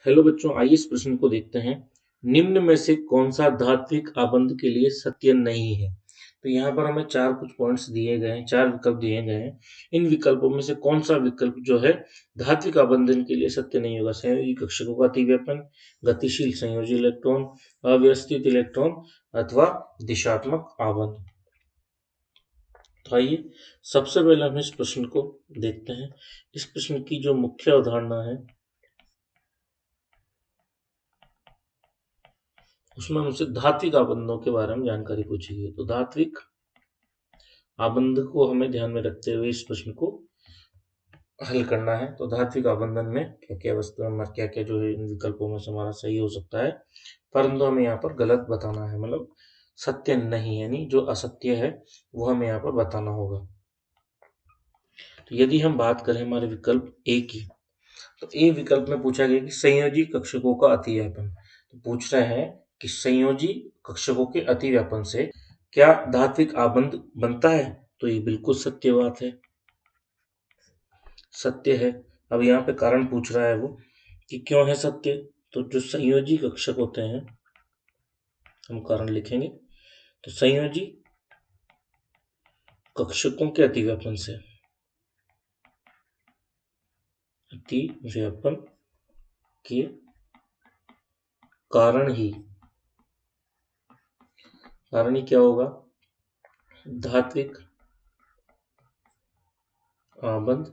Hello बच्चों, आइए इस प्रश्न को देखते हैं। निम्न में से कौन सा धात्विक आबंध के लिए सत्य नहीं है? तो यहाँ पर हमें चार कुछ पॉइंट्स दिए गए हैं, चार विकल्प दिए गए हैं। इन विकल्पों में से कौन सा विकल्प जो है धात्विक आबंधन के लिए सत्य नहीं होगा? संयोजी कक्षकों का अतिव्यापन, गतिशील संयोजी इलेक्ट्रॉन, अव्यवस्थित इलेक्ट्रॉन अथवा दिशात्मक आबंध। तो आइए सबसे पहले हम इस प्रश्न को देखते हैं। इस प्रश्न की जो मुख्य अवधारणा है उसमें हमसे धात्विक आबंधों के बारे में जानकारी पूछी गई। तो धात्विक आबंध को हमें ध्यान में रखते हुए इस प्रश्न को हल करना है। तो धात्विक आबंधन में क्या क्या वस्तु में क्या क्या जो है इन विकल्पों में से हमारा सही हो सकता है, परंतु हमें यहाँ पर गलत बताना है, मतलब सत्य नहीं, यानी जो असत्य है वो हमें यहाँ पर बताना होगा। तो यदि हम बात करें हमारे विकल्प ए की, तो ए विकल्प में पूछा गया कि संयोजी कक्षकों का अतिव्यापन। तो पूछ रहे हैं कि संयोजी कक्षकों के अतिव्यापन से क्या धात्विक आबंध बनता है? तो ये बिल्कुल सत्य बात है, सत्य है। अब यहाँ पे कारण पूछ रहा है वो कि क्यों है सत्य। तो जो संयोजी कक्षक होते हैं, हम कारण लिखेंगे। तो संयोजी कक्षकों के अतिव्यापन से, अतिव्यापन के कारण ही क्या होगा? धात्विक आबंध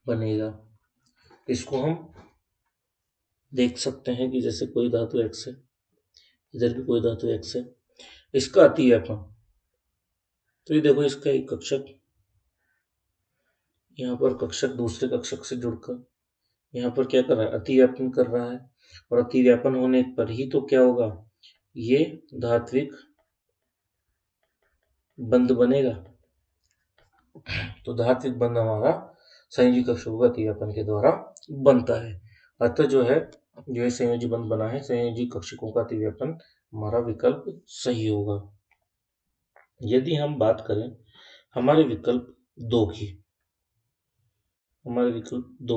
बनेगा। इसको हम देख सकते हैं कि जैसे कोई धातु x है, इधर भी कोई धातु x है, इसका अतिव्यापन, तो ये देखो इसका एक कक्षक, यहाँ पर कक्षक दूसरे कक्षक से जुड़कर यहाँ पर क्या कर रहा है? अतिव्यापन कर रहा है। और अतिव्यापन होने पर ही तो क्या होगा? ये धात्विक बंध बनेगा। तो धात्विक बंध हमारा संयोजी कक्षकों का अतिव्यापन के द्वारा बनता है। अतः जो है संयोजी बंध बना है, संयोजी कक्षकों का अतिव्यापन हमारा विकल्प सही होगा। यदि हम बात करें हमारे विकल्प दो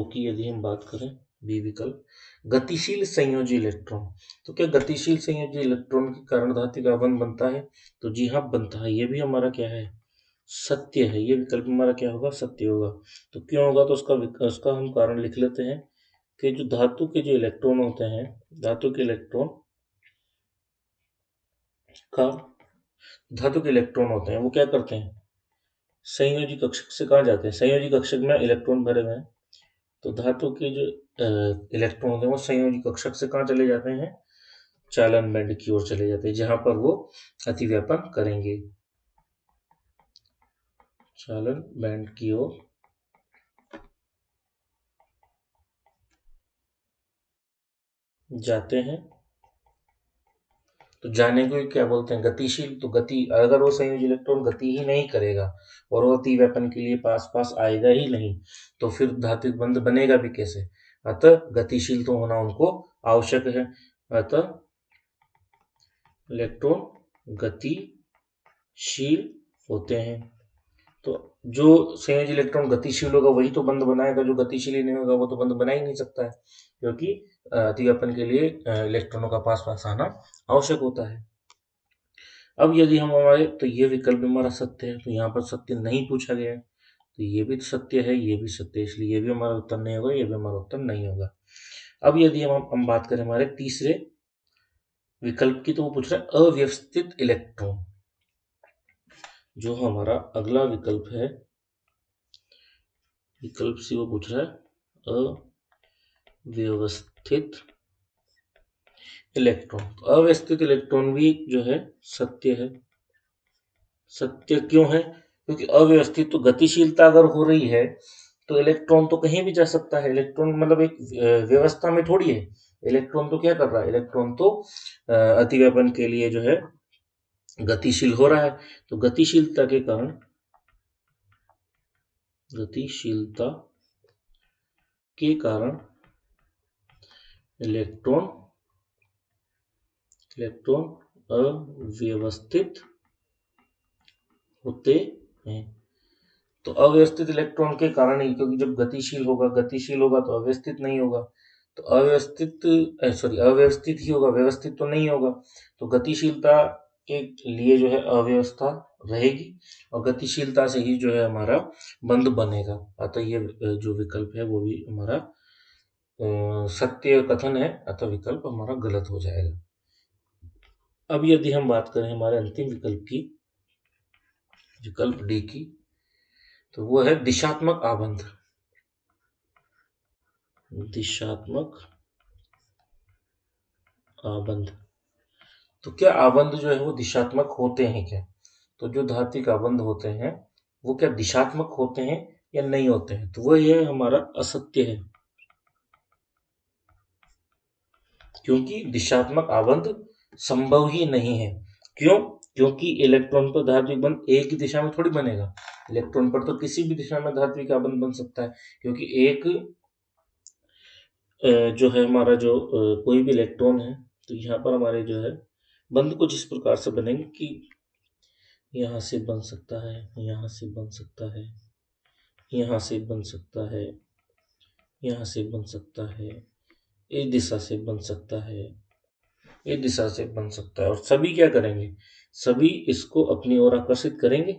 की, यदि हम बात करें बी विकल्प, गतिशील संयोजी इलेक्ट्रॉन, तो क्या गतिशील संयोजी इलेक्ट्रॉन के कारण धात्विक आबंध बनता है? तो जी हाँ, बनता है। ये भी हमारा क्या है? सत्य है। ये विकल्प हमारा क्या होगा? सत्य होगा। तो क्यों होगा? तो उसका हम कारण लिख लेते हैं कि जो धातु के जो इलेक्ट्रॉन होते हैं, धातु के इलेक्ट्रॉन होते हैं, वो क्या करते हैं? संयोजी कक्षक से कहाँ जाते हैं? संयोजी कक्षक में इलेक्ट्रॉन भरे हुए हैं, तो धातु के जो इलेक्ट्रॉन होते हैं वो संयोजी कक्षक से कहाँ चले जाते हैं? चालन बैंड की ओर चले जाते हैं, जहां पर वो अतिव्यापन करेंगे। चालन बैंड की ओर जाते हैं। तो जाने को क्या बोलते हैं? गतिशील। तो गति, अगर वो संयोजी इलेक्ट्रॉन गति ही नहीं करेगा और वो अतिव्यापन के लिए पास आएगा ही नहीं, तो फिर धात्विक बंध बनेगा भी कैसे? अतः गतिशील तो होना उनको आवश्यक है। अतः इलेक्ट्रॉन गतिशील होते हैं। तो जो संयोजी इलेक्ट्रॉन गतिशील होगा वही तो बंध बनाएगा, जो गतिशील ही नहीं होगा वो तो बंध बना ही नहीं सकता है, क्योंकि अतिव्यापन के लिए इलेक्ट्रॉनों का पास आना आवश्यक होता है। अब यदि हम हमारे, तो ये विकल्प हमारा सत्य है, तो यहाँ पर सत्य नहीं पूछा गया है, तो ये भी सत्य है, ये भी सत्य है, इसलिए ये भी हमारा उत्तर नहीं होगा, ये भी हमारा उत्तर नहीं होगा। अब यदि हम बात करें हमारे तीसरे विकल्प की, तो वो पूछ रहा है अव्यवस्थित इलेक्ट्रॉन। जो हमारा अगला विकल्प है, विकल्प सी, वो पूछ रहा है अव्यवस्थित इलेक्ट्रॉन। तो अव्यवस्थित इलेक्ट्रॉन भी जो है सत्य है। सत्य क्यों है? क्योंकि अव्यवस्थित, तो गतिशीलता अगर हो रही है तो इलेक्ट्रॉन तो कहीं भी जा सकता है। इलेक्ट्रॉन मतलब एक व्यवस्था में थोड़ी है। इलेक्ट्रॉन तो क्या कर रहा है? इलेक्ट्रॉन तो अतिव्यापन के लिए जो है गतिशील हो रहा है। तो गतिशीलता के कारण इलेक्ट्रॉन अव्यवस्थित होते हैं। तो अव्यवस्थित इलेक्ट्रॉन के कारण ही, क्योंकि जब गतिशील होगा तो अव्यवस्थित नहीं होगा, तो अव्यवस्थित ही होगा, व्यवस्थित तो नहीं होगा। तो गतिशीलता के लिए जो है अव्यवस्था रहेगी और गतिशीलता से ही जो है हमारा बंध बनेगा। अतः ये जो विकल्प है वो भी हमारा सत्य कथन है, अतः विकल्प हमारा गलत हो जाएगा। अब यदि हम बात करें हमारे अंतिम विकल्प की, विकल्प डी की, तो वो है दिशात्मक आबंध। दिशात्मक आबंध। तो क्या आबंध जो है वो दिशात्मक होते हैं क्या? तो जो धात्विक आबंध होते हैं वो क्या दिशात्मक होते हैं या नहीं होते हैं? तो वो ये हमारा असत्य है, क्योंकि दिशात्मक आबंध संभव ही नहीं है। क्यों? क्योंकि इलेक्ट्रॉन पर धात्विक बंध एक ही दिशा में थोड़ी बनेगा। इलेक्ट्रॉन पर तो किसी भी दिशा में धात्विक आबंध बन सकता है, क्योंकि एक जो है हमारा जो कोई भी इलेक्ट्रॉन है, तो यहाँ पर हमारे जो है बंध कुछ इस प्रकार से बनेंगे कि यहाँ से बन सकता है, यहाँ से बन सकता है, यहाँ से बन सकता है, यहाँ से बन सकता है, इस दिशा से बन सकता है, इस दिशा से बन सकता है। और सभी क्या करेंगे? सभी इसको अपनी ओर आकर्षित करेंगे,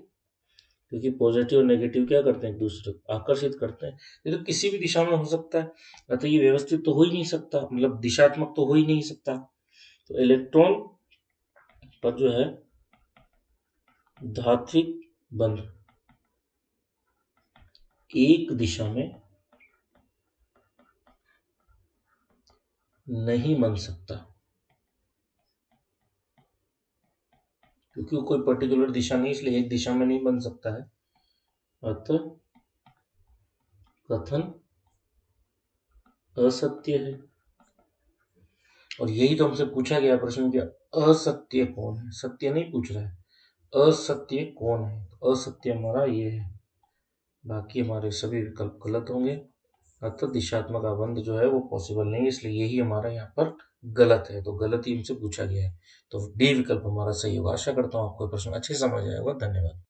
क्योंकि पॉजिटिव और नेगेटिव क्या करते हैं? एक दूसरे को आकर्षित करते हैं। ये तो किसी भी दिशा में हो सकता है, अतः ये व्यवस्थित तो हो ही नहीं सकता, मतलब दिशात्मक तो हो ही नहीं सकता। तो इलेक्ट्रॉन पर जो है धात्विक बंध एक दिशा में नहीं बन सकता, क्योंकि वो कोई पर्टिकुलर दिशा नहीं, इसलिए एक दिशा में नहीं बन सकता है। अतः कथन असत्य है। और यही तो हमसे पूछा गया प्रश्न, क्या असत्य कौन है? सत्य नहीं पूछ रहा है, असत्य कौन है? तो असत्य हमारा ये है, बाकी हमारे सभी विकल्प गलत होंगे। अतः दिशात्मक आबंध जो है वो पॉसिबल नहीं है, इसलिए यही हमारा यहाँ पर गलत है। तो गलत ही हमसे पूछा गया है, तो डी विकल्प हमारा सही होगा। आशा करता हूँ आपको प्रश्न अच्छे समझ आया होगा। धन्यवाद।